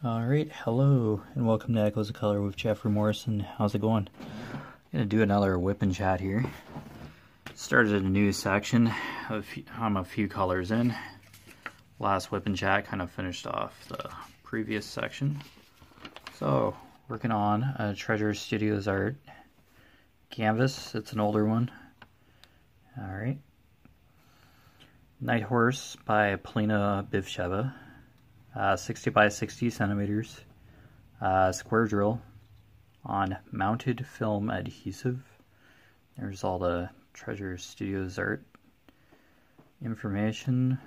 Alright, hello, and welcome to Echoes of Color with Jeffery Morrison. How's it going? I'm going to do another WIP Chat here. Started a new section. I'm a few colors in. Last WIP Chat kind of finished off the previous section. So, working on a Treasure Studios art canvas. It's an older one. Alright. Night Horse by Polina Bivsheva. 60 by 60 centimeters, square drill on mounted film adhesive. There's all the Treasure Studios art information.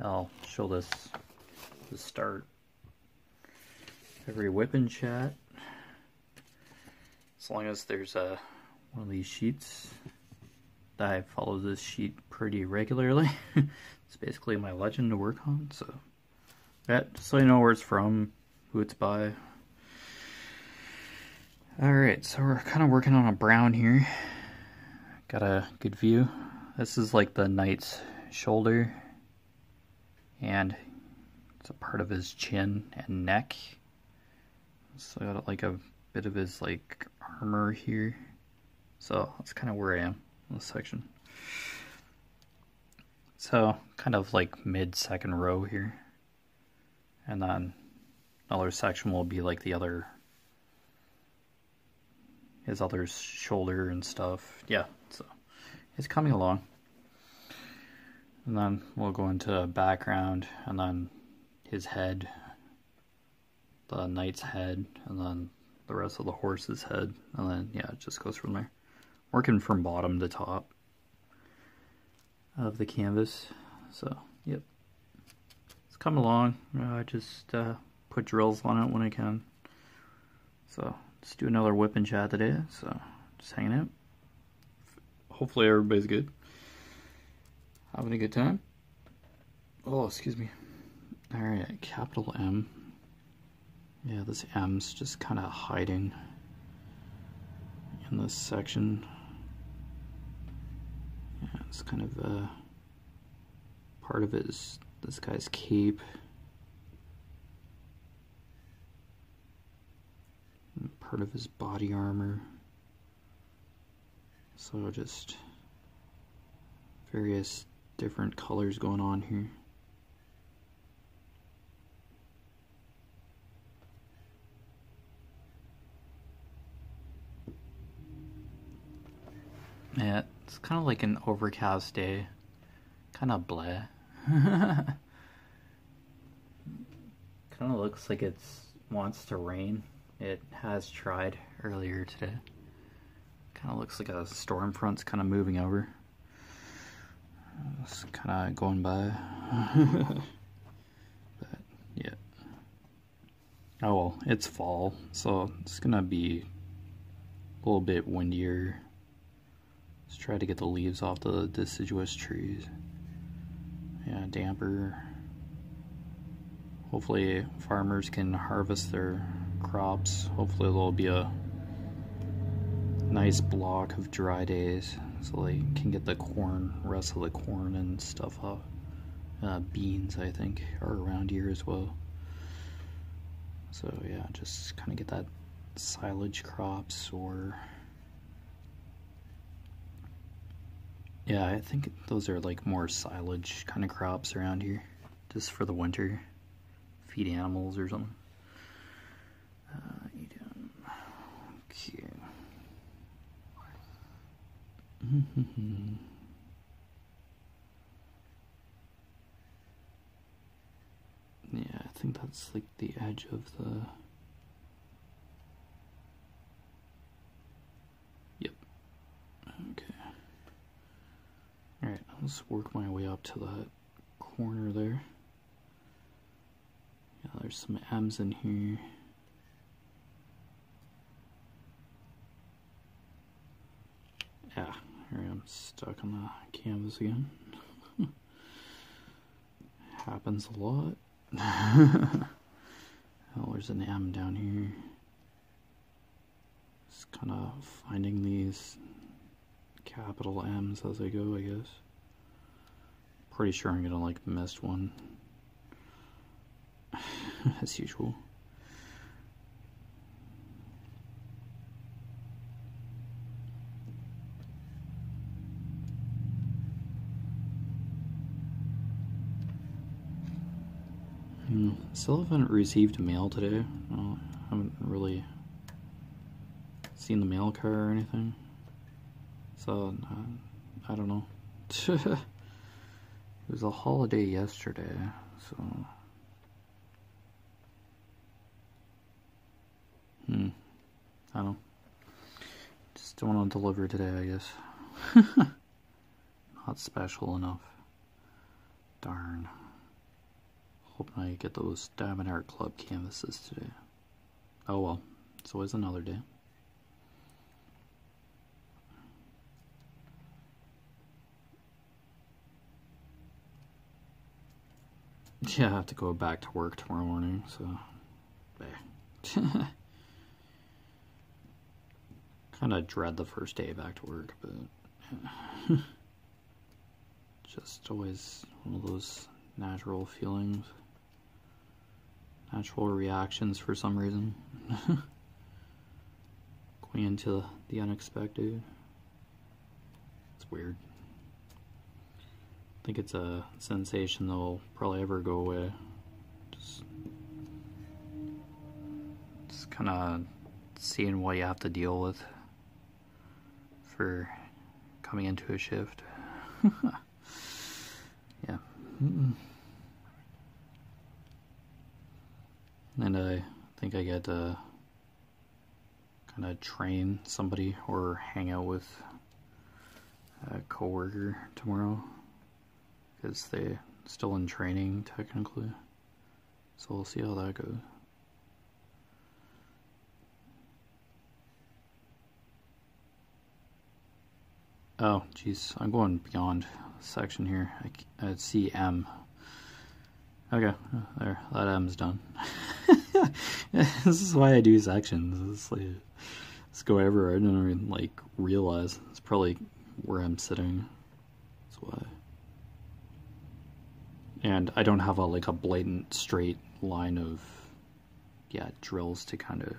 I'll show this to start every WIP Chat. As long as there's one of these sheets. I follow this sheet pretty regularly. It's basically my legend to work on, so. Yeah, so you know where it's from, who it's by. Alright, so we're kind of working on a brown here. Got a good view. This is like the knight's shoulder. And it's a part of his chin and neck. So I got like a bit of his like armor here. So that's kind of where I am in this section. So kind of like mid-second row here. And then another section will be like his other shoulder and stuff. Yeah, so it's coming along. And then we'll go into background, and then his head, the knight's head, and then the rest of the horse's head. And then, yeah, it just goes from there. Working from bottom to top of the canvas. So, yep. Come along. I just put drills on it when I can. So let's do another WIP Chat today. So just hanging out. Hopefully everybody's good. Having a good time. Oh, excuse me. Alright, capital M. Yeah, this M's just kind of hiding in this section. Yeah, it's kind of part of it is this guy's cape. And part of his body armor. So just various different colors going on here. Yeah, it's kind of like an overcast day. Kind of bleh. Kind of looks like it wants to rain. It has tried earlier today. Kind of looks like a storm front's kind of moving over. It's kind of going by. But yeah. Oh well, it's fall, so it's gonna be a little bit windier. Let's try to get the leaves off the deciduous trees. Yeah, damper. Hopefully farmers can harvest their crops. Hopefully there'll be a nice block of dry days so they can get the rest of the corn and stuff off. Beans, I think, are around here as well. So yeah, just kind of get that silage crops or... Yeah, I think those are like more silage kind of crops around here, just for the winter, feed animals or something. Okay. Yeah, I think that's like the edge of the... Yep. Okay. Alright, let's work my way up to that corner there. Yeah, there's some M's in here. Yeah, here I am stuck on the canvas again. Happens a lot. Oh, there's an M down here. Just kind of finding these capital M's as I go, I guess. Pretty sure I'm gonna like miss one. as usual. Still haven't received mail today. I haven't really seen the mail car or anything. So, I don't know. It was a holiday yesterday, so... I don't know. Just don't want to deliver today, I guess. Not special enough. Darn. Hoping I get those Diamond Art Club canvases today. Oh well, it's always another day. Yeah, I have to go back to work tomorrow morning, so... Kind of dread the first day back to work, but... Yeah. Just always one of those natural feelings. Natural reactions for some reason. Going into the unexpected. It's weird. I think it's a sensation that'll probably ever go away. Just kind of seeing what you have to deal with for coming into a shift. Yeah. And I think I get to kind of train somebody or hang out with a coworker tomorrow, because they're still in training technically, so we'll see how that goes. Oh jeez, I'm going beyond section here. I see M. Okay, there, that M's done. This is why I do sections. It's like, just go everywhere. I don't even like realize it's probably where I'm sitting. That's why. And I don't have a like a blatant straight line of drills to kind of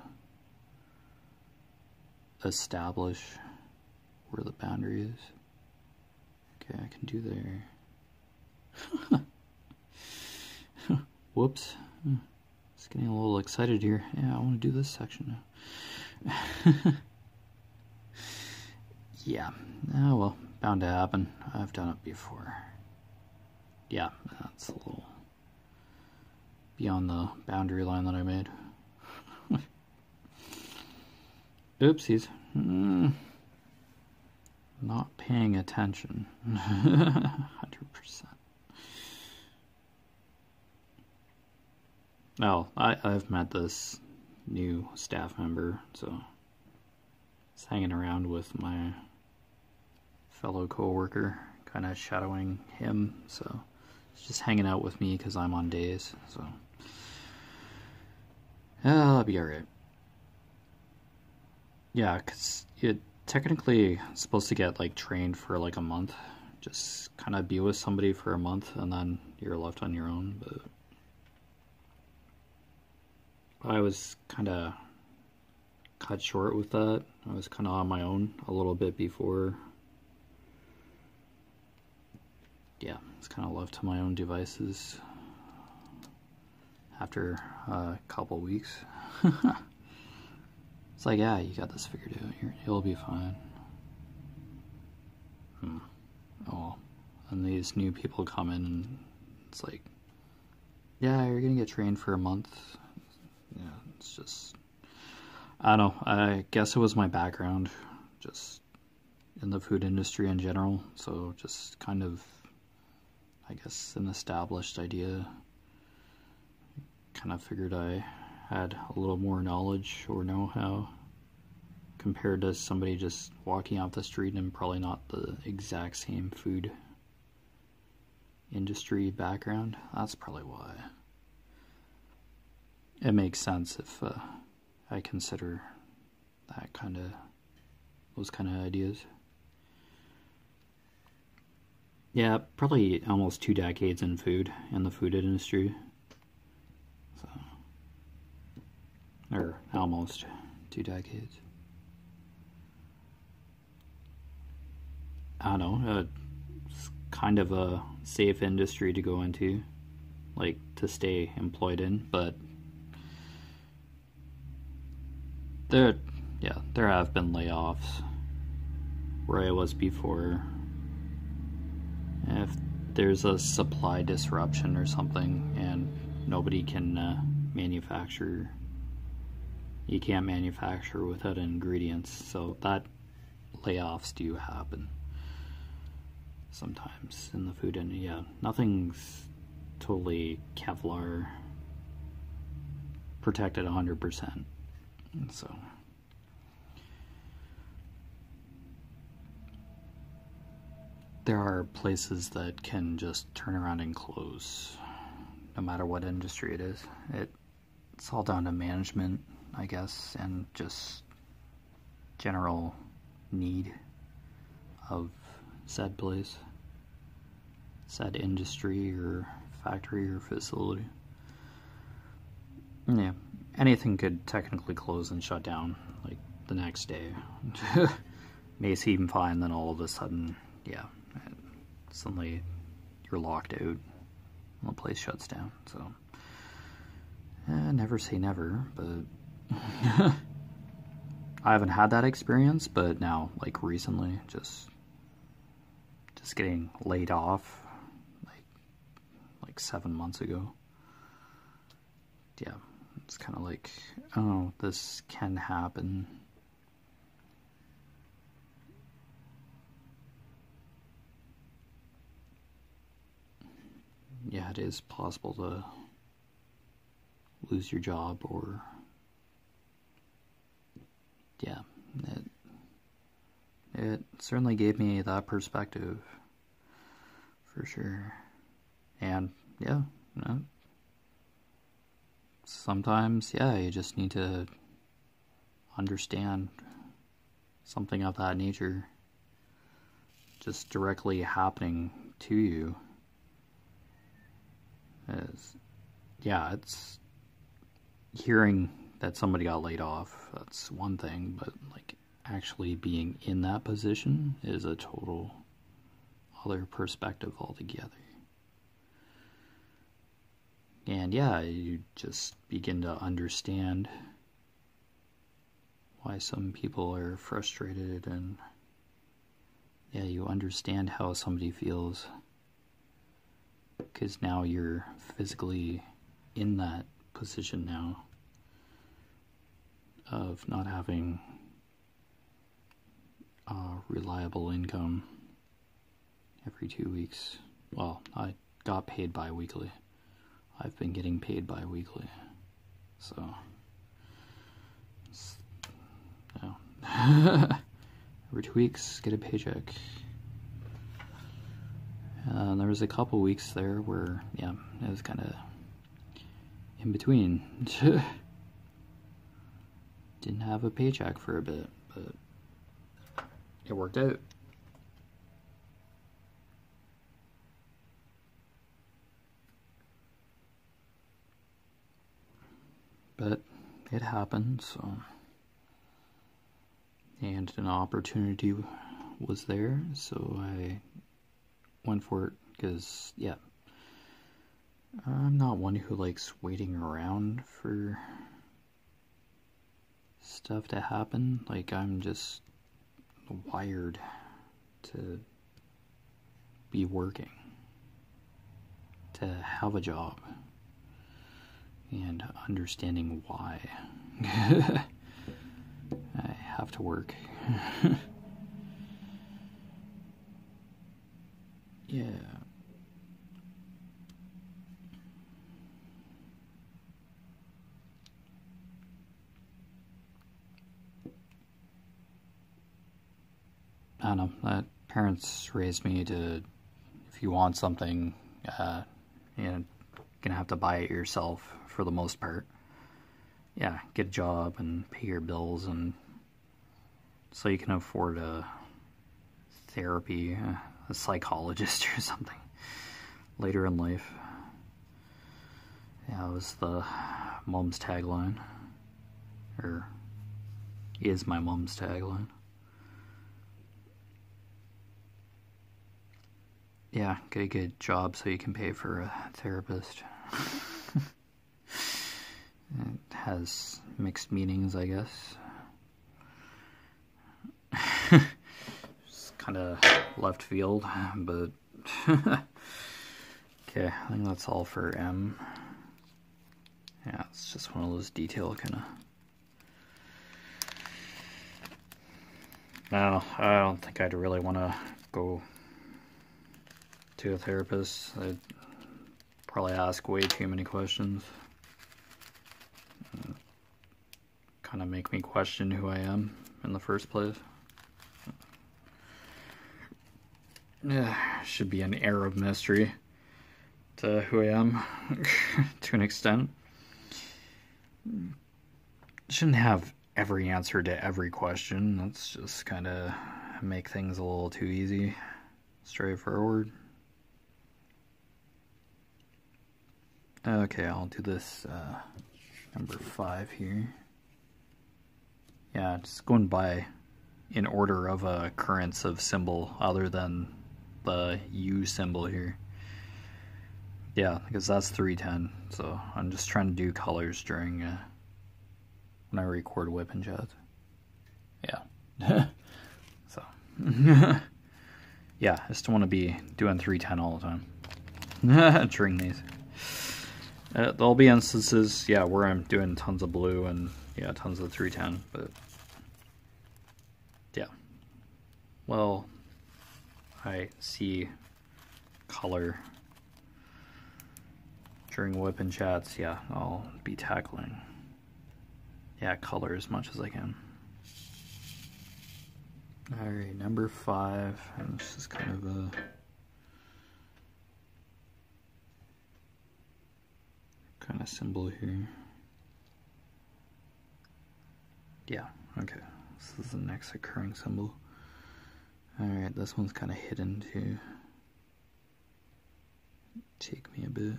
establish where the boundary is. Okay, I can do there. Whoops. Just getting a little excited here. Yeah, I want to do this section now. Yeah. Oh well, bound to happen. I've done it before. Yeah, that's a little beyond the boundary line that I made. Oopsies. Not paying attention. 100%. Oh, I've met this new staff member, so it's hanging around with my fellow co-worker, kind of shadowing him, so it's just hanging out with me because I'm on days, so I'll be alright. Yeah, because you're technically supposed to get like trained for like a month, just kind of be with somebody for a month and then you're left on your own, but I was kind of cut short with that. I was kind of on my own a little bit before. Yeah, it's kind of left to my own devices after a couple weeks. It's like, yeah, you got this figured out. You'll be fine. Oh, and these new people come in and it's like, yeah, you're gonna get trained for a month. Yeah, it's just, I don't know, I guess it was my background, just in the food industry in general, so just kind of, I guess, an established idea. Kind of figured I had a little more knowledge or know-how compared to somebody just walking off the street and probably not the exact same food industry background. That's probably why. It makes sense if I consider those kind of ideas. Yeah, probably almost 2 decades in food, in the food industry. So almost 2 decades. I don't know, it's kind of a safe industry to go into, like to stay employed in, but there have been layoffs where I was before. If there's a supply disruption or something and nobody can manufacture, you can't manufacture without ingredients, so that layoffs do happen sometimes in the food industry. Yeah, nothing's totally Kevlar protected 100%. So there are places that can just turn around and close, no matter what industry it is. It's all down to management, I guess, and just general need of said place, said industry or factory or facility. Yeah, anything could technically close and shut down like the next day. May seem fine, then all of a sudden, yeah, suddenly you're locked out and the place shuts down. So never say never, but I haven't had that experience, but now, like recently, just getting laid off like 7 months ago. Yeah, it's kind of like, oh, this can happen. Yeah, it is possible to lose your job, or yeah, it certainly gave me that perspective, for sure. And yeah, you know, sometimes, yeah, you just need to understand something of that nature just directly happening to you. Yeah, it's hearing that somebody got laid off, that's one thing, but like actually being in that position is a total other perspective altogether. And yeah, you just begin to understand why some people are frustrated, and yeah, you understand how somebody feels, because now you're physically in that position now of not having a reliable income every 2 weeks. Well, I got paid bi-weekly. I've been getting paid bi-weekly, so you know, every 2 weeks get a paycheck. There was a couple weeks there where, yeah, it was kind of in between. Didn't have a paycheck for a bit, but it worked out. But it happened, so, and an opportunity was there, so I went for it, because, yeah, I'm not one who likes waiting around for stuff to happen. Like, I'm just wired to be working, to have a job, and understanding why I have to work. Yeah. I don't know, parents raised me to, if you want something, you're gonna have to buy it yourself for the most part. Yeah, get a job and pay your bills, and so you can afford a therapy, a psychologist or something later in life. Yeah, it was the mom's tagline, or is my mom's tagline. Yeah, get a good job so you can pay for a therapist. It has mixed meanings, I guess. Just kind of left field, but okay, I think that's all for M. Yeah, it's just one of those detail kind of. No, I don't think I'd really want to go to a therapist. I'd probably ask way too many questions. Kind of make me question who I am in the first place. Yeah, should be an air of mystery to who I am to an extent. Shouldn't have every answer to every question. That's just kind of make things a little too easy, straightforward. Okay, I'll do this number 5 here. Yeah, just going by in order of occurrence of symbol other than the U symbol here. Yeah, because that's 310, so I'm just trying to do colors during when I record WIP Chat. Yeah. So yeah, I just don't want to be doing 310 all the time during these. There'll be instances, yeah, where I'm doing tons of blue and yeah, tons of 310, but yeah. Well, I see color during WIP Chats, yeah, I'll be tackling, yeah, color as much as I can. Alright, number 5, and this is kind of a kind of symbol here. Yeah, okay. This is the next occurring symbol. Alright, this one's kind of hidden too. Take me a bit.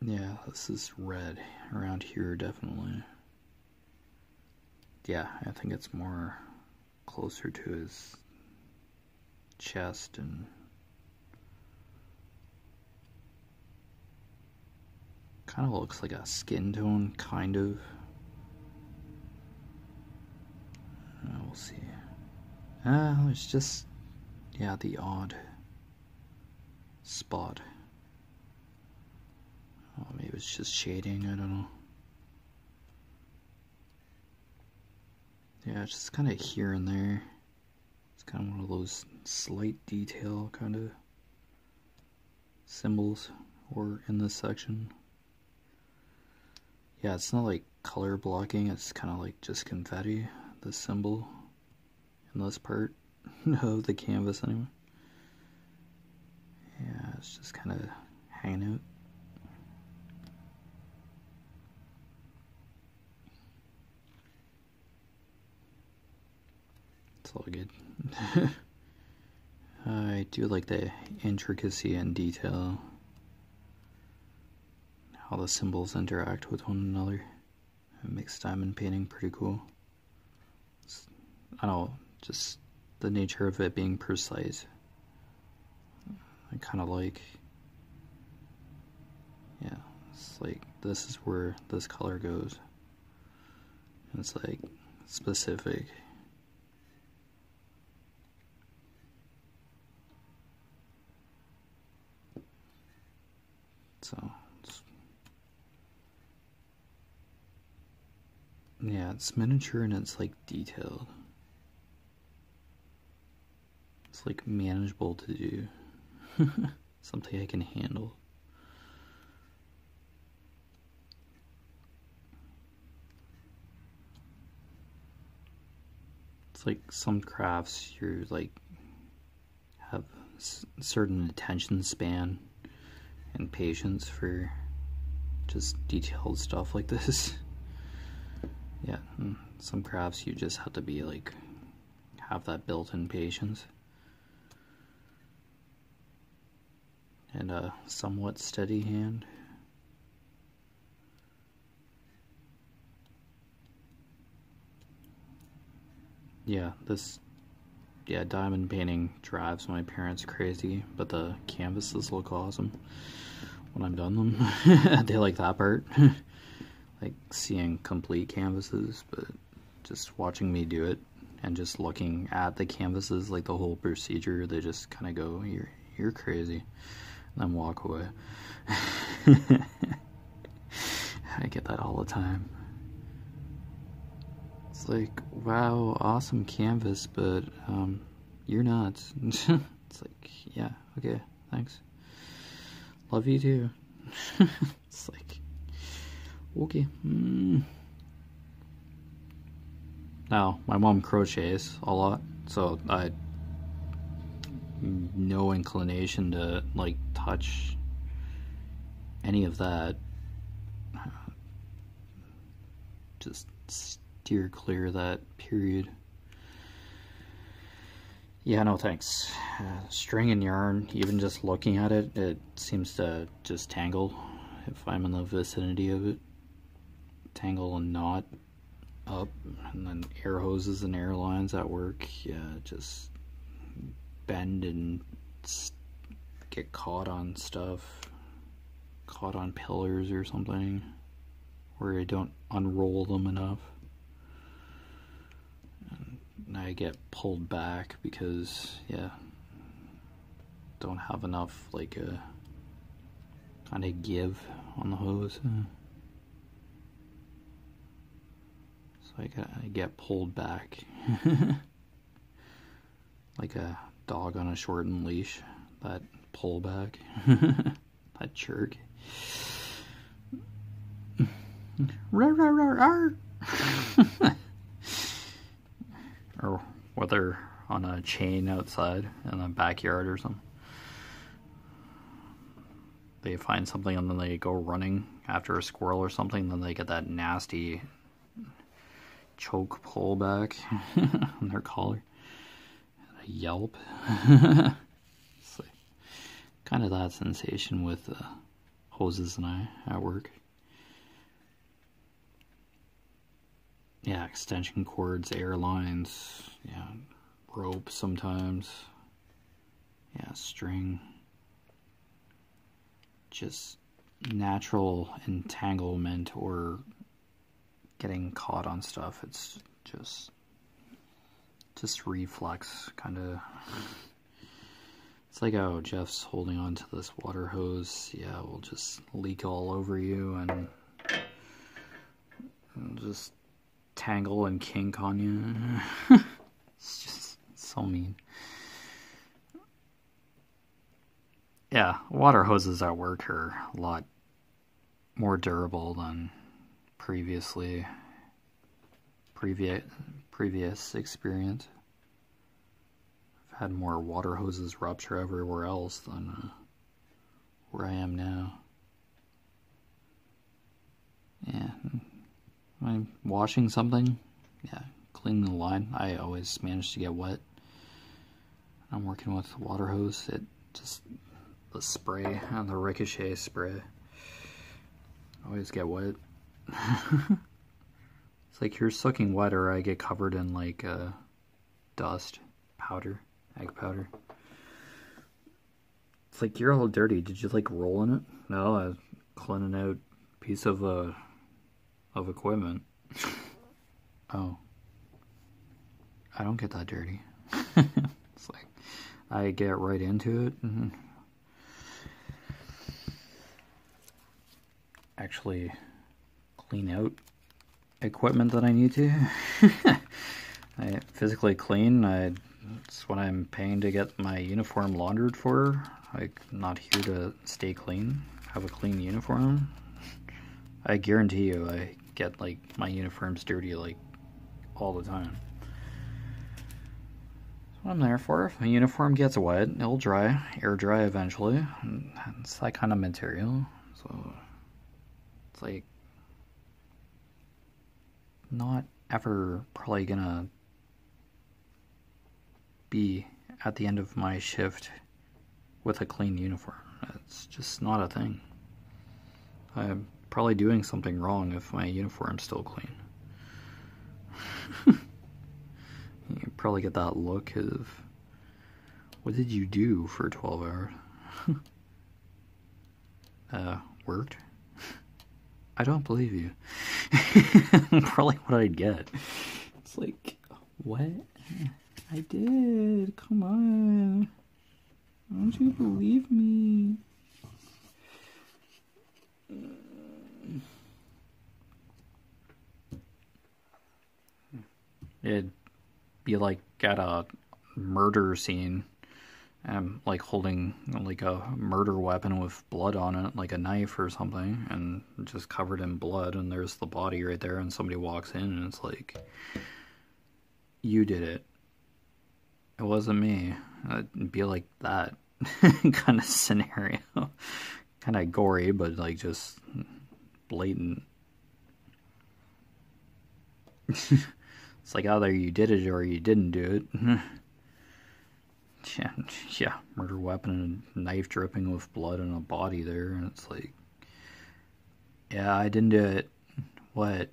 Yeah, this is red around here, definitely. Yeah, I think it's more closer to his chest and kind of looks like a skin tone, kind of. We'll see. It's just, yeah, the odd spot. Oh, maybe it's just shading, I don't know. Yeah, it's just kind of here and there. It's kind of one of those slight detail kind of symbols or in this section. Yeah, it's not like color blocking, it's kind of like just confetti, the symbol in this part of the canvas anyway. Yeah, it's just kind of hanging out. It's all good. I do like the intricacy and detail, how the symbols interact with one another. It makes diamond painting pretty cool. I don't know, just the nature of it being precise. I kind of like, yeah, it's like this is where this color goes. And it's like specific. So, yeah, it's miniature and it's like detailed. It's like manageable to do. Something I can handle. It's like some crafts you're like have certain attention span and patience for just detailed stuff like this. Yeah, some crafts you just have to be like, have that built-in patience and a somewhat steady hand. yeah, diamond painting drives my parents crazy, but the canvases look awesome when I'm done them. They like that part. Like seeing complete canvases, but just watching me do it and just looking at the canvases, like the whole procedure, they just kind of go, you're crazy, and then walk away. I get that all the time. It's like, wow, awesome canvas, but you're not. It's like, yeah, okay, thanks. Love you too. It's like, okay. Now, my mom crochets a lot, so I no inclination to like touch any of that. Just steer clear of that, period. Yeah, no thanks. String and yarn, even just looking at it, it seems to just tangle if I'm in the vicinity of it. Tangle and knot up, and then air hoses and air lines at work, yeah, just bend and get caught on stuff, caught on pillars or something, where I don't unroll them enough. And I get pulled back because, yeah, don't have enough, like, a kind of give on the hose. So I get pulled back like a dog on a shortened leash. That pull back, that jerk. Rar, rar, rar, rar. Or whether on a chain outside in a backyard or something. They find something and then they go running after a squirrel or something, then they get that nasty choke pull back on their collar. A yelp. It's like kind of that sensation with hoses and I at work. Yeah, extension cords, air lines, yeah, rope sometimes, yeah, string. Just natural entanglement or getting caught on stuff. It's just reflex, kind of. It's like, oh, Jeff's holding on to this water hose. Yeah, we'll just leak all over you and just tangle and kink on you. It's just so mean. Yeah, water hoses at work are a lot more durable than previous experience. I've had more water hoses rupture everywhere else than where I am now. Yeah, I'm washing something. Yeah, cleaning the line. I always manage to get wet. I'm working with the water hose. It just, the spray and the ricochet spray, always get wet. It's like you're soaking wet or I get covered in like dust, powder, egg powder. It's like, you're all dirty. Did you like roll in it? No, I was cleaning out a piece of equipment. Oh, I don't get that dirty. It's like I get right into it. Actually clean out equipment that I need to. I physically clean. It's what I'm paying to get my uniform laundered for. I'm not here to stay clean, have a clean uniform. I guarantee you I get like my uniforms dirty like all the time. That's what I'm there for. If my uniform gets wet, it'll dry, air dry eventually. And it's that kind of material. So it's like not ever probably gonna be at the end of my shift with a clean uniform. It's just not a thing. I'm probably doing something wrong if my uniform's still clean. probably get that look of, what did you do for 12 hours? Worked? I don't believe you. Probably what I'd get. It's like, what? I did. Come on. Don't you believe me? It'd be like at a murder scene. Like holding like a murder weapon with blood on it, like a knife or something, and just covered in blood, and there's the body right there, and somebody walks in and it's like, you did it. It wasn't me. It'd be like that kind of scenario. Kind of gory, but like just blatant. It's like either you did it or you didn't do it. Yeah, murder weapon and knife dripping with blood and a body there, and it's like, yeah, I didn't do it. What?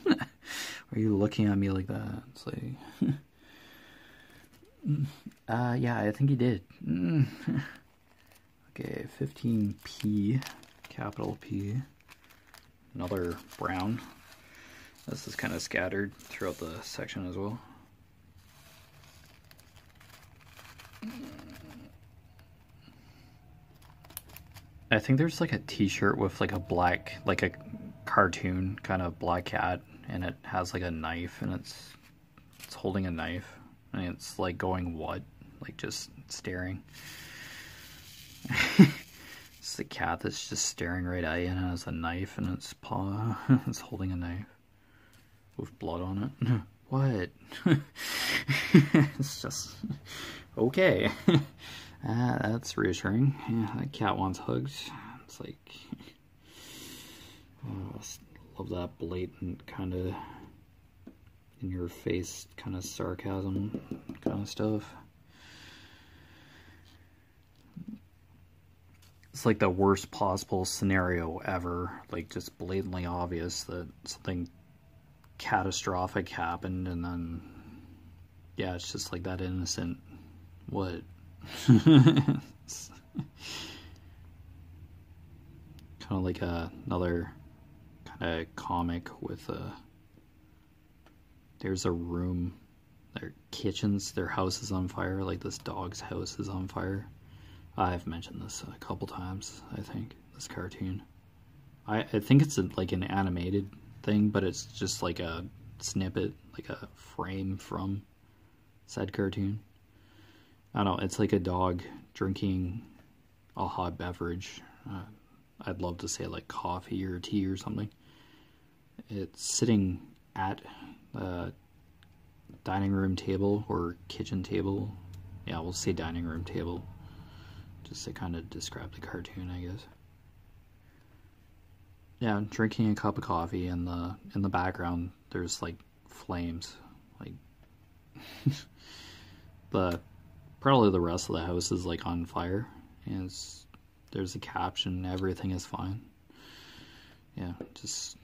Are you looking at me like that? It's like, yeah, I think he did. Okay, 15P, capital P, another brown. This is kind of scattered throughout the section as well. I think there's like a t-shirt with like a black, like a cartoon kind of black cat, and it has like a knife, and it's holding a knife, and it's like going what? Like just staring. It's the cat that's just staring right at you, and it has a knife in its paw. It's holding a knife with blood on it. What? It's just okay. That's reassuring. Yeah, that cat wants hugs. It's like, oh, I love that blatant kind of in your face kind of sarcasm kind of stuff. It's like the worst possible scenario ever, like just blatantly obvious that something catastrophic happened, and then yeah, it's just like that innocent what. Kind of like another kind of comic with there's a room, their kitchens, their house is on fire, like this dog's house is on fire. I've mentioned this a couple times, I think, this cartoon. I think it's like an animated thing, but it's just like a snippet, like a frame from said cartoon. I don't know, it's like a dog drinking a hot beverage. I'd love to say like coffee or tea or something. It's sitting at a dining room table or kitchen table. Yeah, we'll say dining room table, just to kind of describe the cartoon, I guess. Yeah, drinking a cup of coffee, and in the background there's like flames, like probably the rest of the house is like on fire, and there's a caption, everything is fine. Yeah, just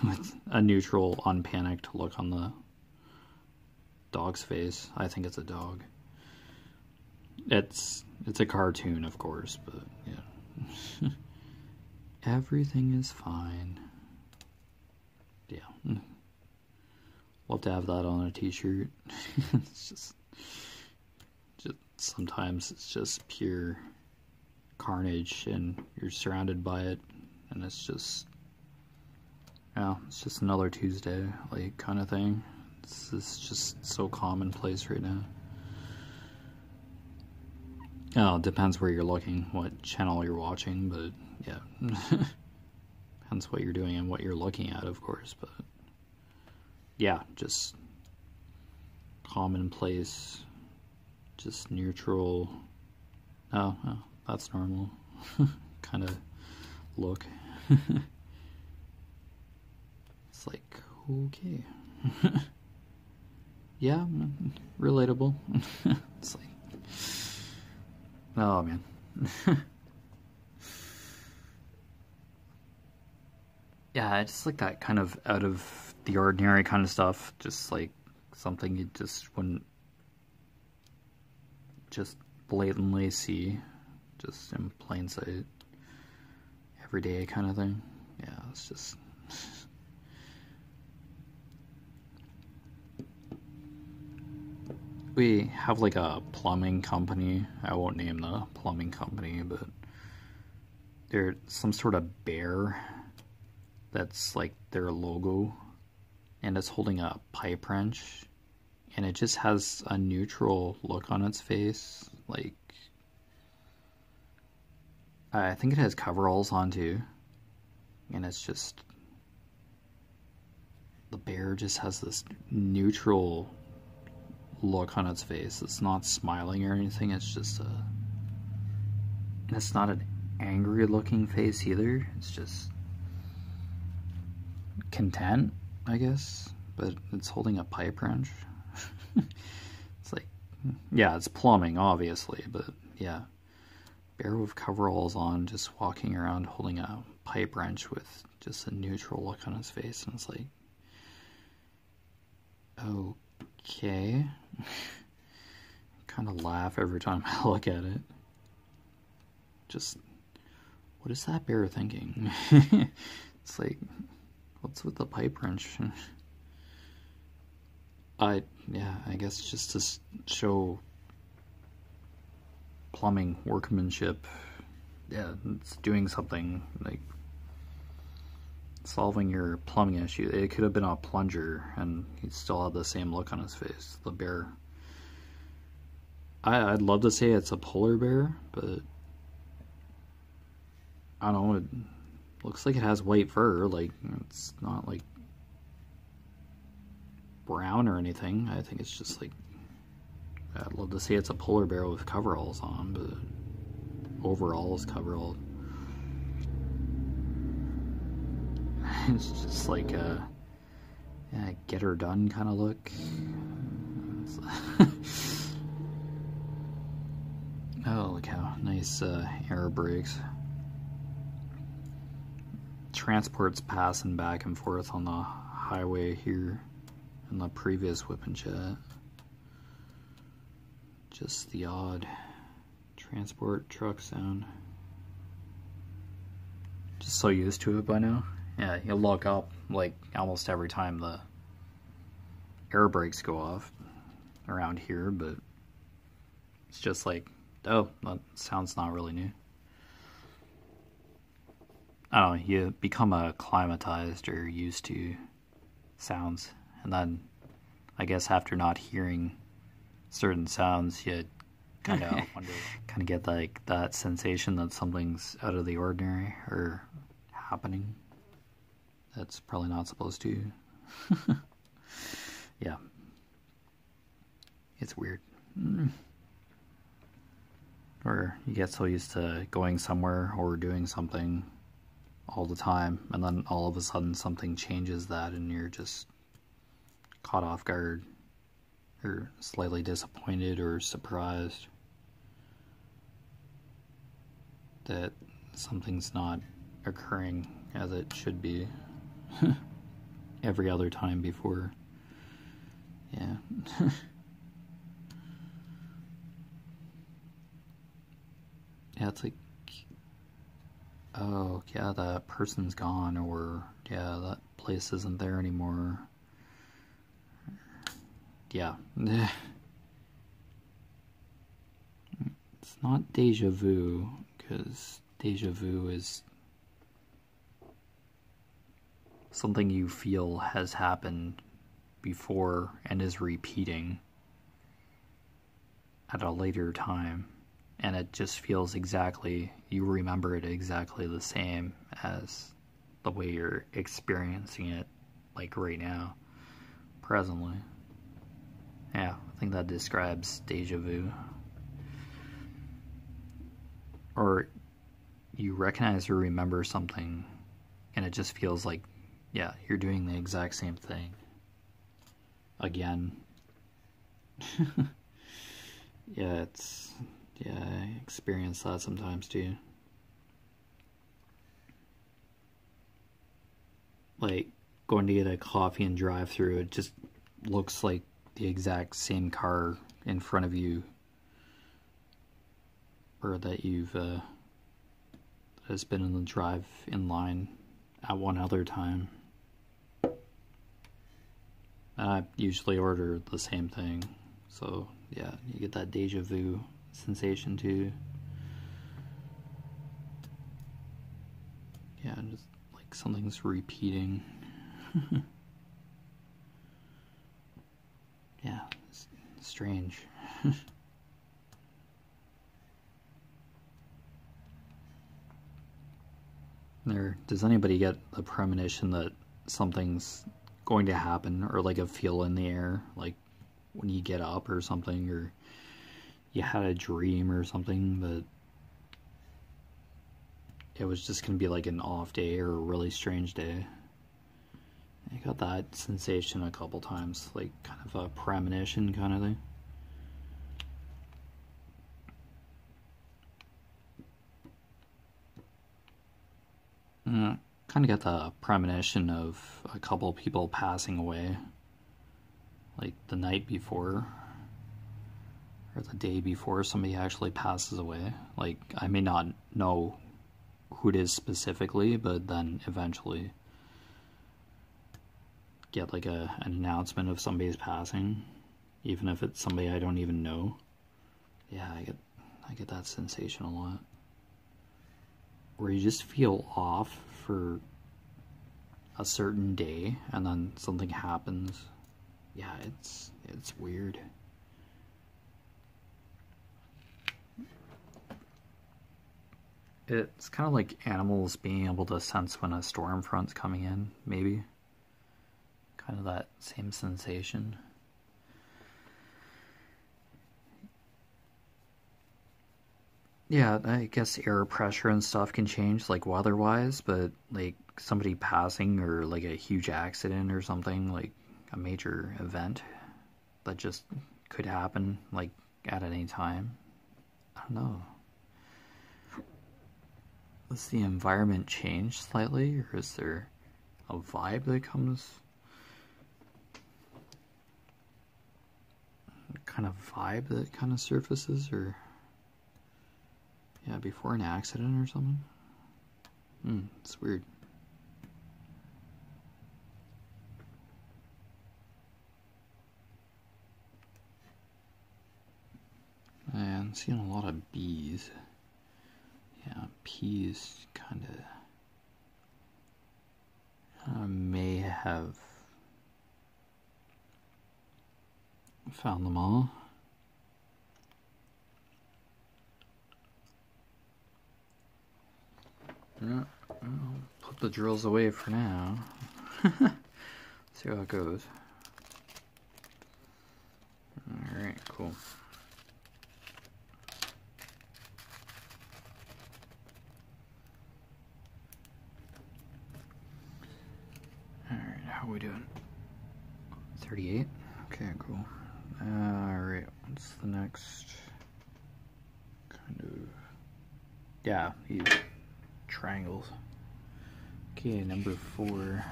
with a neutral, unpanicked look on the dog's face. I think it's a dog. It's a cartoon, of course, but yeah. Everything is fine. Yeah. Love to have that on a t-shirt. It's just sometimes it's just pure carnage, and you're surrounded by it, and it's just, yeah, it's just another Tuesday, like, kind of thing. It's just so commonplace right now. Oh, it depends where you're looking, what channel you're watching, but yeah. Depends what you're doing and what you're looking at, of course, but yeah, just commonplace, just neutral. Oh, that's normal. Kind of look. It's like, okay. Yeah, relatable. It's like, oh man. Yeah, I just like that kind of out of the ordinary kind of stuff, just like something you just wouldn't just blatantly see, just in plain sight, everyday kind of thing. Yeah, it's just... We have like a plumbing company. I won't name the plumbing company, but they're some sort of bear that's like their logo, and it's holding a pipe wrench, and it just has a neutral look on its face. Like, I think it has coveralls on too, and it's just, the bear just has this neutral look on its face. It's not smiling or anything. It's just it's not an angry looking face either. It's just content, I guess, but it's holding a pipe wrench. It's like, yeah, it's plumbing obviously, but yeah, bear with coveralls on, just walking around holding a pipe wrench with just a neutral look on his face, and it's like, okay. Kind of laugh every time I look at it. Just, what is that bear thinking? It's like, what's with the pipe wrench? Yeah, I guess just to show plumbing workmanship. Yeah, it's doing something, like solving your plumbing issue. It could have been a plunger and he'd still have the same look on his face, the bear. I'd love to say it's a polar bear, but I don't know, it looks like it has white fur. Like, it's not like brown or anything. I think it's just like, I'd love to say it's a polar bear with coveralls on, but overalls, coveralls. It's just like a, yeah, get her done kind of look. Oh, look how nice air brakes. Transport's passing back and forth on the highway here in the previous WIP Chat. Just the odd transport truck sound. Just so used to it by now. Yeah, you look up like almost every time the air brakes go off around here, but it's just like, oh, that sound's not really new. I don't know, you become acclimatized or used to sounds, and then I guess after not hearing certain sounds, you kind of wonder, kind of get like that sensation that something's out of the ordinary or happening. That's probably not supposed to. Yeah. It's weird. Or you get so used to going somewhere or doing something all the time, and then all of a sudden something changes that and you're just caught off guard or slightly disappointed or surprised that something's not occurring as it should be every other time before. Yeah. Yeah, it's like, oh, yeah, that person's gone, or yeah, that place isn't there anymore. Yeah. It's not deja vu, because deja vu is something you feel has happened before and is repeating at a later time, and it just feels exactly, you remember it exactly the same as the way you're experiencing it, like right now, presently. Yeah, I think that describes deja vu. Or you recognize or remember something and it just feels like, yeah, you're doing the exact same thing again. Yeah, I experience that sometimes too. Like going to get a coffee and drive through, it just looks like the exact same car in front of you, or that you've has been in the drive in line at one other time. And I usually order the same thing, so yeah, you get that deja vu sensation too. Yeah, just like something's repeating. Yeah, it's strange. Does anybody get the premonition that something's going to happen, or like a feel in the air, like when you get up or something, or you had a dream or something that it was just gonna be like an off day or a really strange day? I got that sensation a couple times, like kind of a premonition kind of thing. Kind of got the premonition of a couple people passing away, like the night before or the day before somebody actually passes away. Like, I may not know who it is specifically, but then eventually get like an announcement of somebody's passing, even if it's somebody I don't even know. Yeah, I get that sensation a lot, where you just feel off for a certain day and then something happens. Yeah, it's weird. It's kind of like animals being able to sense when a storm front's coming in, maybe. Kind of that same sensation. Yeah, I guess air pressure and stuff can change, like weather-wise, but like somebody passing or like a huge accident or something, like a major event that just could happen like at any time. I don't know. Does the environment change slightly, or is there a vibe that comes? Kind of vibe that kind of surfaces, or yeah, before an accident or something? It's weird. And I'm seeing a lot of bees. Yeah, peas kind of may have found them all. Yeah, I'll put the drills away for now. See how it goes. Alright, cool. Alright, how are we doing? 38? Okay, cool. Alright, what's the next kind of... Yeah, these triangles. Okay, number 4.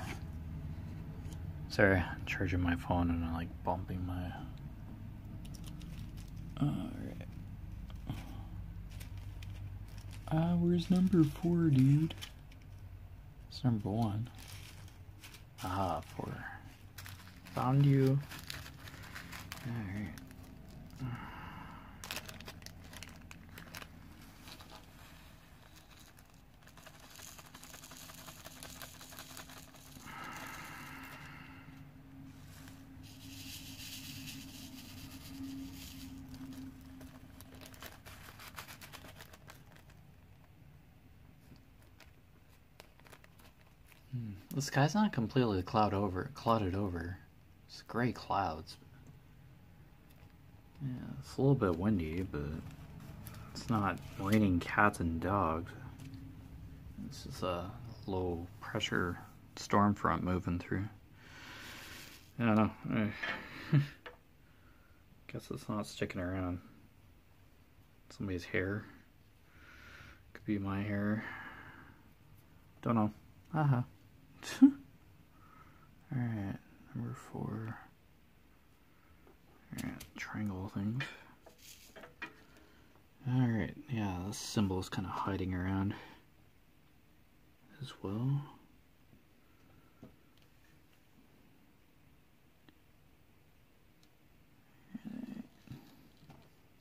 Sorry, I'm charging my phone and I'm like bumping my... Alright. Where's number 4, dude? It's number 1. Ah, 4. Found you. Alright. The sky's not completely clouded over. It's gray clouds. Yeah, it's a little bit windy, but it's not raining cats and dogs. This is a low pressure storm front moving through. I don't know. Guess it's not sticking around. Somebody's hair. Could be my hair. Don't know. Haha. Alright, number 4. Alright, triangle things. Alright, yeah, this symbol is kind of hiding around as well.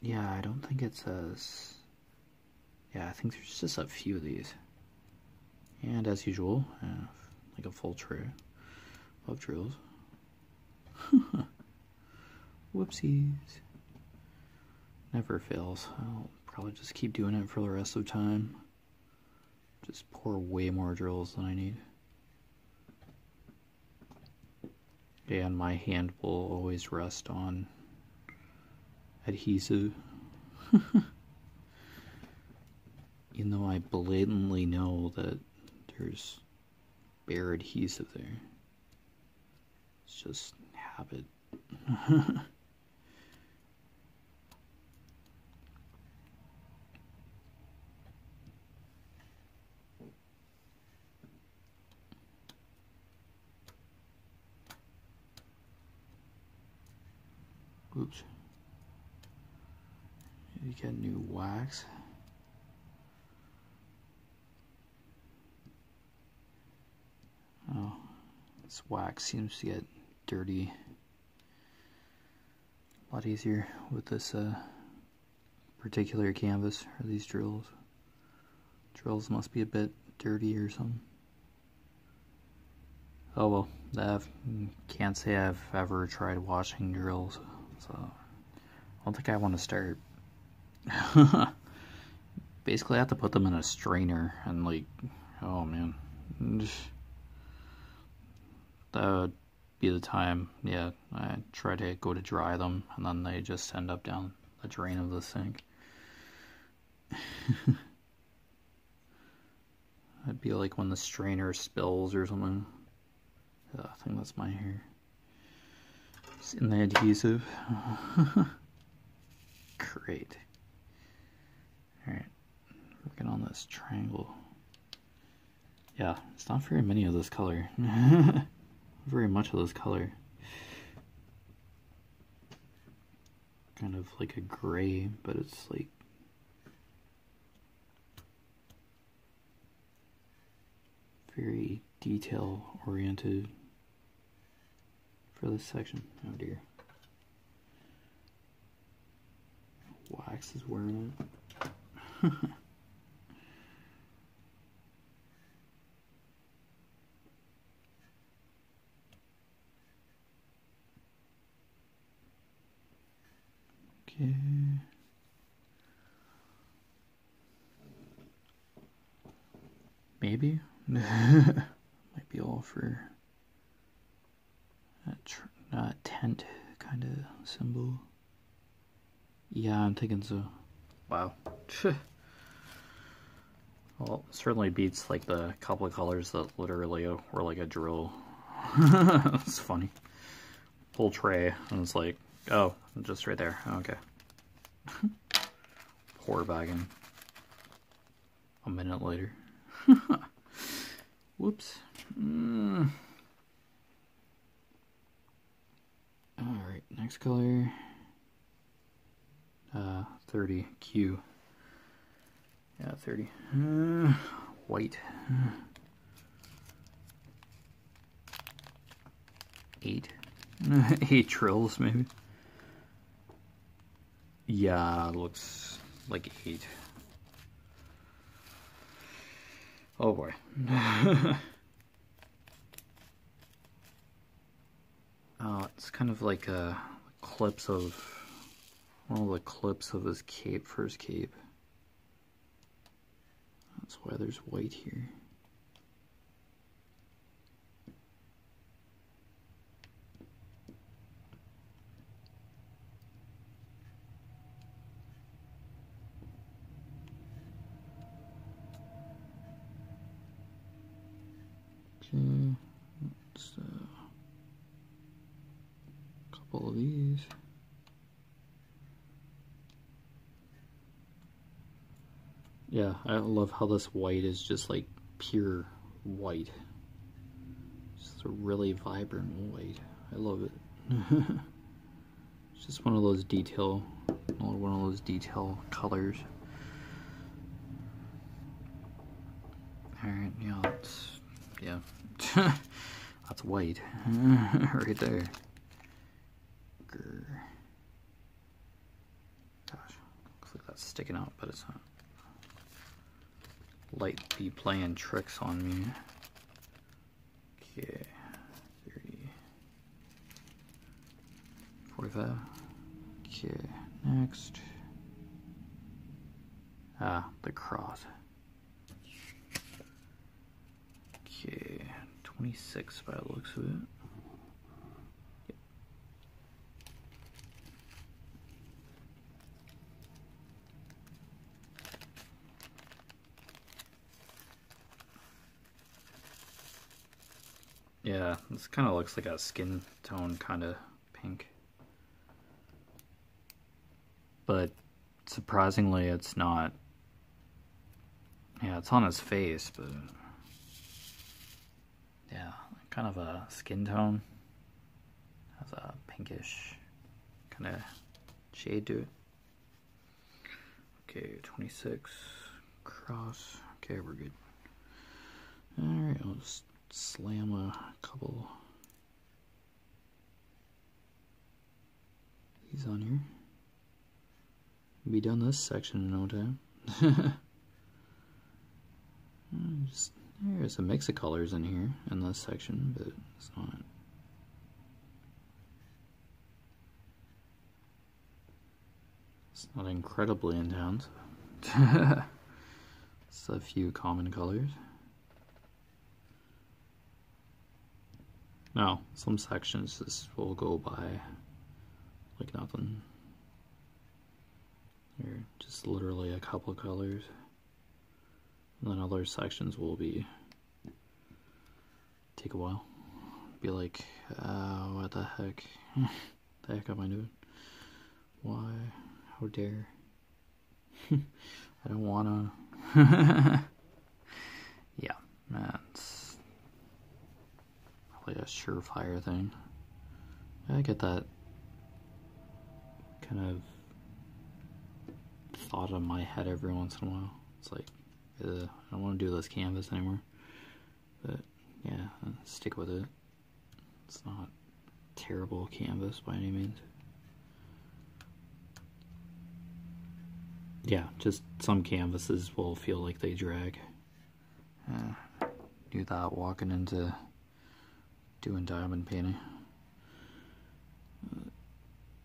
Yeah, I don't think it says. Yeah, I think there's just a few of these. And as usual, like a full tray of drills. Whoopsies. Never fails. I'll probably just keep doing it for the rest of the time. Just pour way more drills than I need. And my hand will always rest on adhesive. Even though I blatantly know that there's bare adhesive there. It's just habit. Oops. You get new wax. Oh, this wax seems to get dirty a lot easier with this particular canvas, or these drills. Drills must be a bit dirty or something. Oh well, I can't say I've ever tried washing drills, so I don't think I want to start. Basically, I have to put them in a strainer, and like, oh man. That would be the time, yeah, I try to go to dry them, and then they just end up down the drain of the sink. It'd be like when the strainer spills or something. I think that's my hair. It's in the adhesive. Great. Alright, working on this triangle. Yeah, it's not very many of this color. Very much of this color. Kind of like a gray, but it's like very detail oriented for this section. Oh dear. Wax is wearing it. Okay. Maybe. Might be all for a tent kind of symbol. Yeah, I'm thinking so. Wow. Well, it certainly beats like the couple of colors that literally were like a drill. It's funny. Full tray, and it's like, oh, just right there. Okay. Pour back in. A minute later. Whoops. Alright, next color. 30. Q. Yeah, 30. White. 8. 8 drills, maybe. Yeah, looks like 8. Oh boy. It's kind of like clips of one of the clips of his cape, first cape. That's why there's white here. Okay, let's a couple of these. Yeah, I love how this white is just like pure white. Just a really vibrant white. I love it. It's just one of those detail colors. Alright, yeah, that's white right there. Grr. Gosh, looks like that's sticking out, but it's not. Light be playing tricks on me. Okay, 30, 45. Okay, next. The cross. Okay, 26 by the looks of it. Yep. Yeah, this kind of looks like a skin tone kind of pink. But surprisingly, it's not. Yeah, it's on his face, but yeah, kind of a skin tone. Has a pinkish kind of shade to it. Okay, 26 cross. Okay, we're good. Alright, I'll just slam a couple these on here. Be done this section in no time. There's a mix of colors in here in this section, but it's not incredibly intense. It's a few common colors. No, some sections just will go by like nothing. They're just literally a couple colors. And then other sections will take a while. Be like, what the heck? The heck am I doing? Why? How dare? I don't wanna. Yeah, that's probably a surefire thing. I get that kind of thought in my head every once in a while. It's like, I don't want to do this canvas anymore, but yeah, stick with it. It's not terrible canvas by any means. Yeah, just some canvases will feel like they drag. Do that walking into doing diamond painting.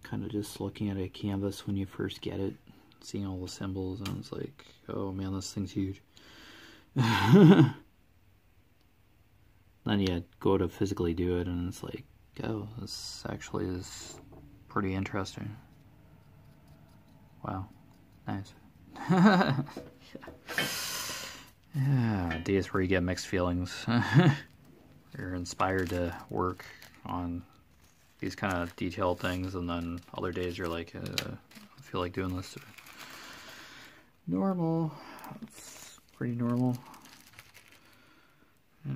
Kind of just looking at a canvas when you first get it, seeing all the symbols, and it's like, oh man, this thing's huge. Then you go to physically do it, and it's like, oh, this actually is pretty interesting. Wow, nice. Yeah, days where you get mixed feelings. You're inspired to work on these kind of detailed things, and then other days you're like, I feel like doing this. Normal. It's pretty normal. Yeah.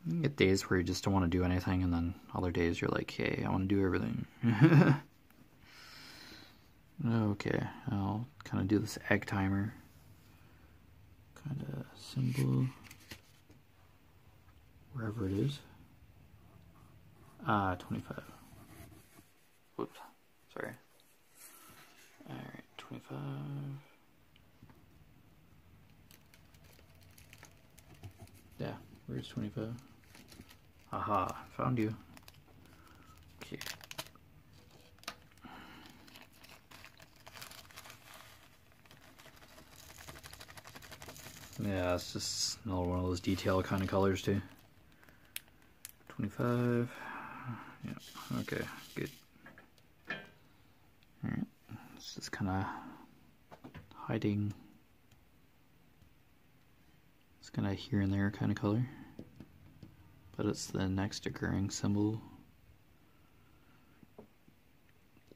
You can get days where you just don't want to do anything, and then other days you're like, hey, I want to do everything. Okay, I'll kind of do this egg timer kind of symbol wherever it is. 25. Whoops, sorry. Alright, 25. Yeah, where's 25? Aha, found you. Okay. Yeah, it's just another one of those detail kind of colors too. 25. Yeah, okay, good. Alright, it's just kind of hiding. It's kind of here and there kind of color. But it's the next occurring symbol.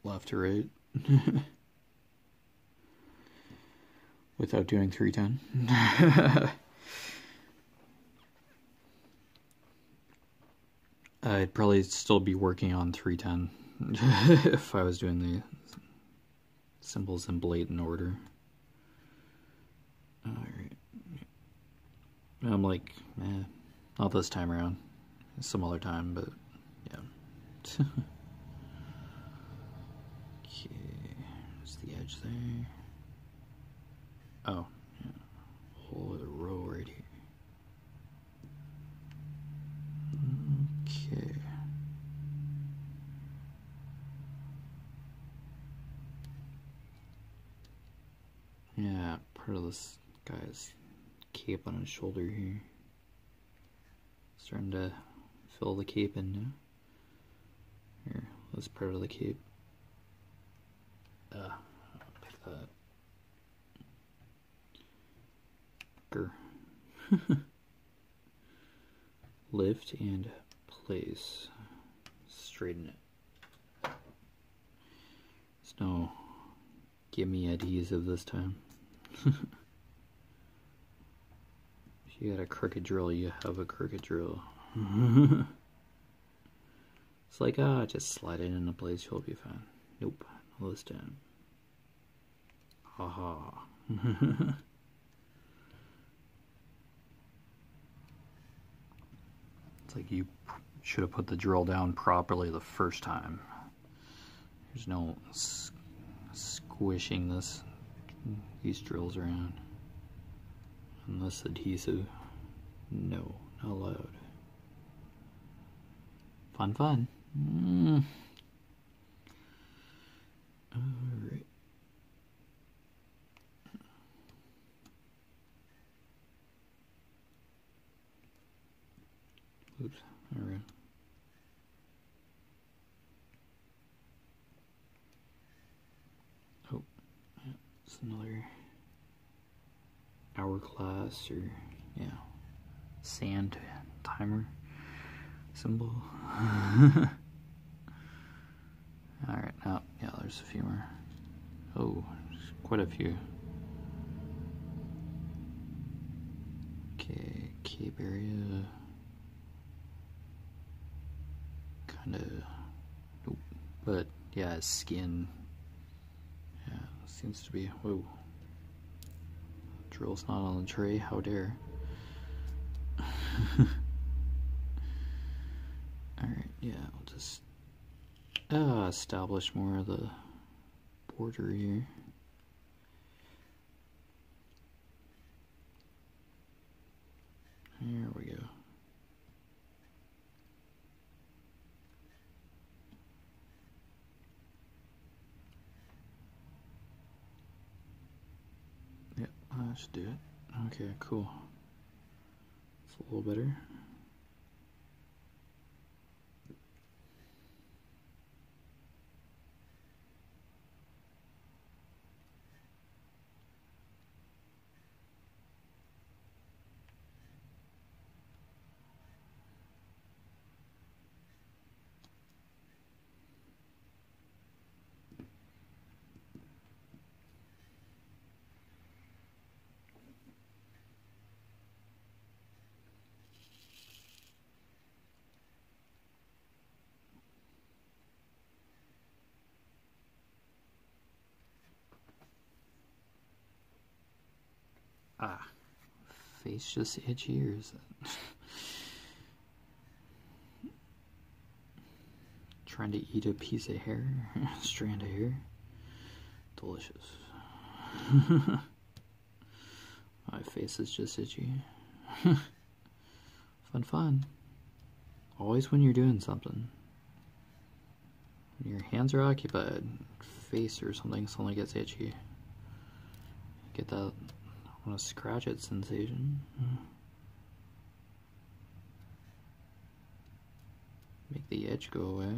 Left to right. Without doing 310. I'd probably still be working on 310 if I was doing the symbols in blatant order. Alright. I'm like, not this time around. Some other time, but yeah. Okay, there's the edge there. Oh, yeah. Whole other row right here. Okay. Yeah, part of this guy's cape on his shoulder here. Starting to fill the cape in now. Here, this part of the cape. I'll pick that. Grr. Lift and place. Straighten it. There's no gimme adhesive this time. If you got a crooked drill, you have a crooked drill. It's like, just slide it into place, you'll be fine. Nope, not this time. Haha. It's like you should have put the drill down properly the first time. There's no squishing these drills around. And this adhesive, no, not allowed. Fun, fun. Alright. Oops, alright. Oh, yeah, it's another hourglass or, yeah, sand timer symbol. Alright, now, yeah, there's a few more. Oh, there's quite a few. Okay, cape area. Kinda, nope, but yeah, skin. Yeah, seems to be, whoa. Drill's not on the tray, how dare. Alright, yeah, I'll just establish more of the border here. There we go. Yep, that should do it. Okay, cool. It's a little better. Face just itchy, or is it trying to eat a piece of hair, strand of hair? Delicious. My face is just itchy. Fun, fun. Always when you're doing something. When your hands are occupied, face or something suddenly gets itchy. Get that I want to scratch it sensation. Make the edge go away.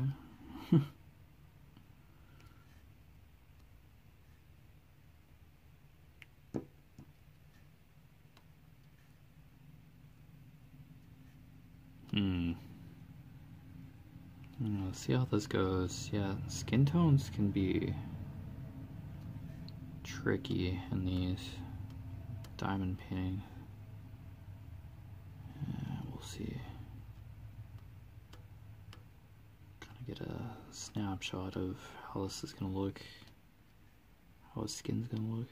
Let's see how this goes. Yeah, skin tones can be tricky in these diamond painting. We'll see. Kind of get a snapshot of how this is gonna look, how his skin's gonna look.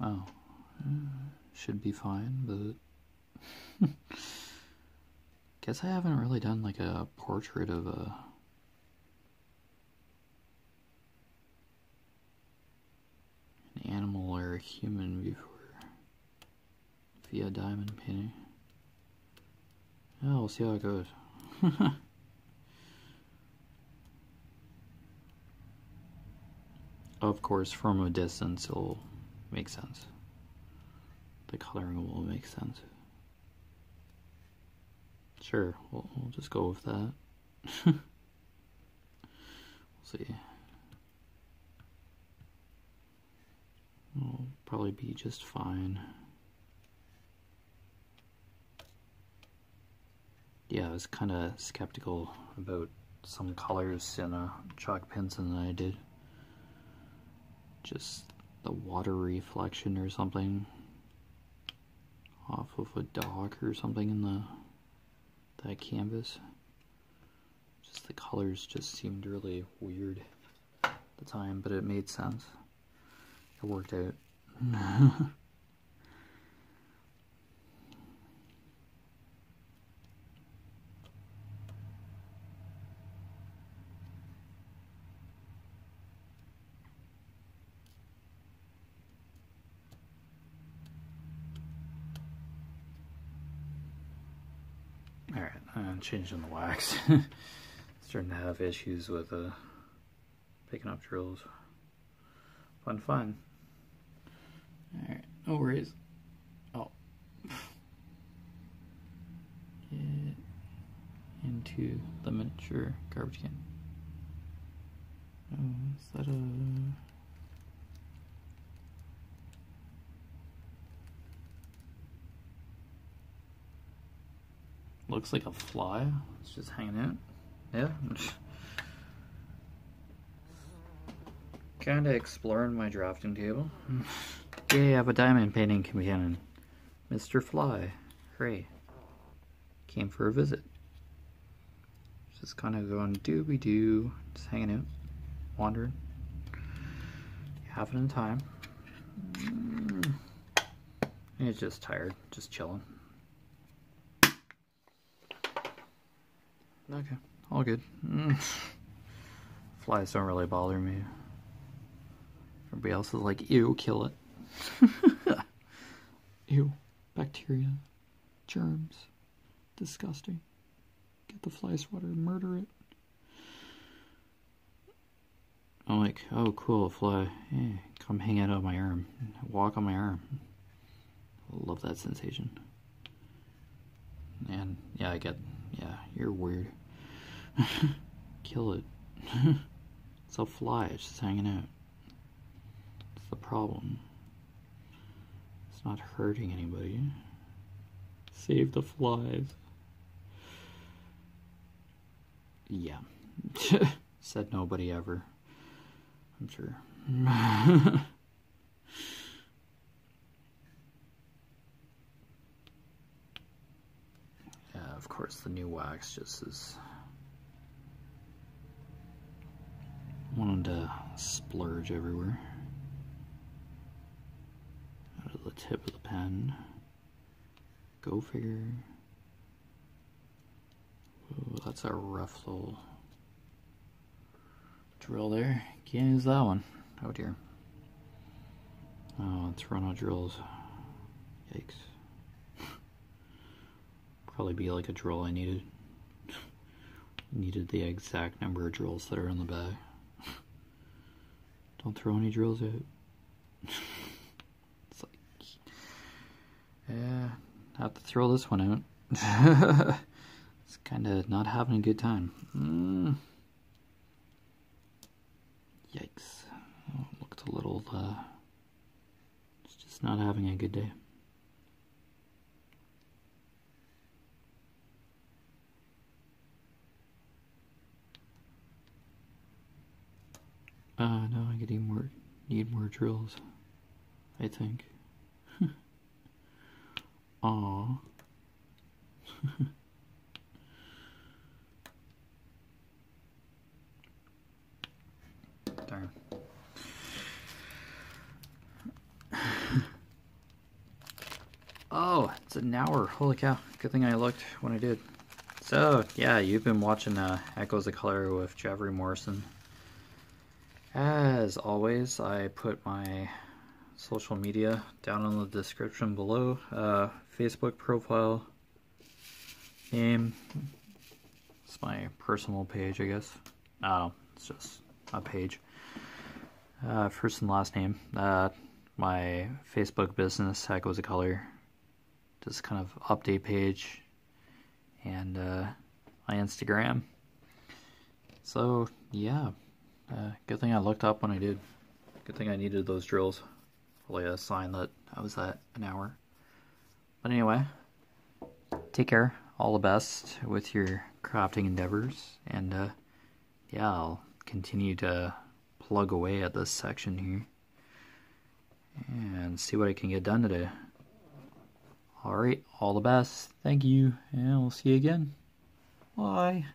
Oh, should be fine, but guess I haven't really done like a portrait of an animal or a human before via diamond painting. Oh, we'll see how it goes. Of course, from a distance it'll make sense. The coloring will make sense. Sure, we'll just go with that. We'll see. It'll probably be just fine. Yeah, I was kind of skeptical about some colors in a chalk pencil than I did. Just the water reflection or something off of a dock or something in that canvas. Just the colors just seemed really weird at the time, but it made sense. It worked out. Alright, I'm changing the wax. Starting to have issues with picking up drills. Fun. Alright, no worries. Oh. Get into the miniature garbage can. Oh, is that a... Looks like a fly. It's just hanging out. Yeah. Kinda exploring my drafting table. Yay, I have a diamond painting companion. Mr. Fly. Hooray. Came for a visit. Just kinda going doobie-doo. Just hanging out. Wandering. Having a time. He's just tired. Just chilling. Okay, all good. Flies don't really bother me. Everybody else is like, ew, kill it. Ew, bacteria, germs, disgusting. Get the fly swatter, murder it. I'm like, oh cool, fly. Hey, come hang out on my arm. Walk on my arm. I love that sensation. And yeah, I get, yeah, you're weird. Kill it. It's a fly, it's just hanging out. It's the problem. It's not hurting anybody. Save the flies. Yeah. Said nobody ever. I'm sure. Yeah, of course the new wax just is... Wanted to splurge everywhere. Out of the tip of the pen. Go figure. Ooh, that's a rough little drill there. Can't use that one. Oh dear. Oh, it's run out of drills. Yikes. Probably be like a drill I needed. Needed the exact number of drills that are in the bag. Don't throw any drills out. It's like, yeah, have to throw this one out. It's kind of not having a good time. Yikes. Oh, looked a little, it's just not having a good day. No, I need more drills. I think. Aww. Darn. Oh, it's an hour. Holy cow. Good thing I looked when I did. So, yeah, you've been watching Echoes of Color with Jefferey Morrison. As always, I put my social media down in the description below. Facebook profile, name. It's my personal page, I guess. Oh, it's just a page. First and last name. My Facebook business, Echoes of Color. Just kind of update page. And my Instagram. So, yeah. Good thing I looked up when I did. Good thing I needed those drills. Probably a sign that I was at an hour. But anyway, take care. All the best with your crafting endeavors. And yeah, I'll continue to plug away at this section here. And see what I can get done today. Alright, all the best. Thank you. And we'll see you again. Bye.